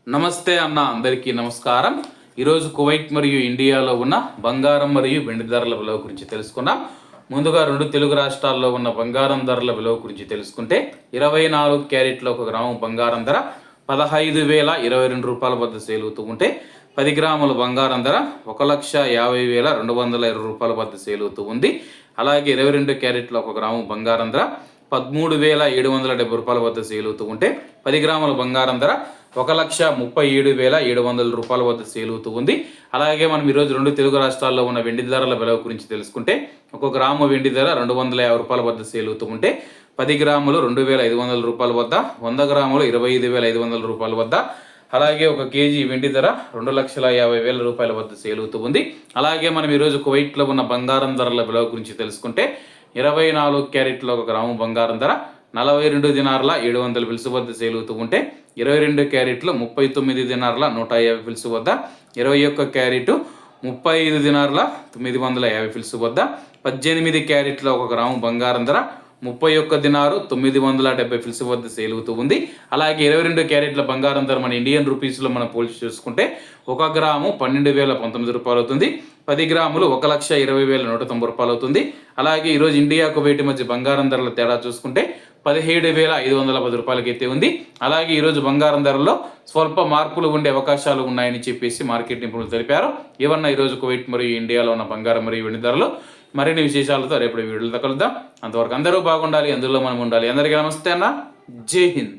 నమస్తే అన్న, అందరికీ నమస్కారం. ఈరోజు కువైట్ మరియు ఇండియాలో ఉన్న బంగారం మరియు వెండి ధరల విలువ గురించి తెలుసుకున్నాం. ముందుగా రెండు తెలుగు రాష్ట్రాల్లో ఉన్న బంగారం ధరల విలువ గురించి తెలుసుకుంటే 24 క్యారెట్ల 1 గ్రాము బంగారం ధర 15,022 రూపాయల వద్ద సేల్ అవుతూ ఉంటే 10 గ్రాముల బంగారం ధర 1,50,220 రూపాయల వద్ద సేల్ అవుతూ ఉంది. అలాగే 22 క్యారెట్ల 1 గ్రాము బంగారం ధర 13,770 రూపాయల వద్ద సేల్ అవుతూ ఉంటే 10 గ్రాముల బంగారం ధర 1,37,700 రూపాయల వద్ద సేల్ అవుతూ ఉంది. అలాగే మనం ఈరోజు రెండు తెలుగు రాష్ట్రాల్లో ఉన్న వెండి ధరల విలువ గురించి తెలుసుకుంటే 1 గ్రాము వెండి ధర 250 రూపాయల వద్ద సేల్ అవుతూ ఉంటే 10 గ్రాములు 2,500 రూపాయల వద్ద, 100 గ్రాములు 25,500 రూపాయల వద్ద, అలాగే 1 కేజీ వెండి ధర 2,50,000 రూపాయల వద్ద సేల్ అవుతూ ఉంది. అలాగే మనం ఈరోజు కువైట్లో ఉన్న బంగారం ధరల విలువ గురించి తెలుసుకుంటే 24 క్యారెట్ల 1 గ్రాము బంగారం ధర 42 దినార్ల 700 ఫిల్స్ వద్ద సేల్ అవుతూ ఉంటే 22 క్యారెట్లు 39 దినార్ల 150 ఫిల్స్ వద్ద, 21 క్యారెట్ 35 దినార్ల 950 ఫిల్స్ వద్ద, 18 క్యారెట్ల 1 గ్రాము బంగారం ధర 31 దినారు 970 ఫిల్స్ వద్ద సేల్ అవుతూ ఉంది. అలాగే 22 క్యారెట్ల బంగారం ధర మన ఇండియన్ రూపీస్లో మనం పోల్చి చూసుకుంటే 1 గ్రాము 12,019 రూపాయలు అవుతుంది. 10 గ్రాములు 1,20,190 రూపాయలు అవుతుంది. అలాగే ఈరోజు ఇండియా కువైట్ మధ్య బంగారం ధరల తేడా చూసుకుంటే 17,510 రూపాయలకి అయితే ఉంది. అలాగే ఈరోజు బంగారం ధరల్లో స్వల్ప మార్పులు ఉండే అవకాశాలు ఉన్నాయని చెప్పేసి మార్కెట్ నిపుణులు తెలిపారు. ఇవన్న ఈరోజు కువైట్ మరియు ఇండియాలో ఉన్న బంగారం మరియు వెండి ధరలు. మరిన్ని విశేషాలతో రేపటి వీడియోలో కలుద్దాం. అంతవరకు అందరూ బాగుండాలి, అందులో మనం ఉండాలి. అందరికీ నమస్తే అన్న, జై హింద్.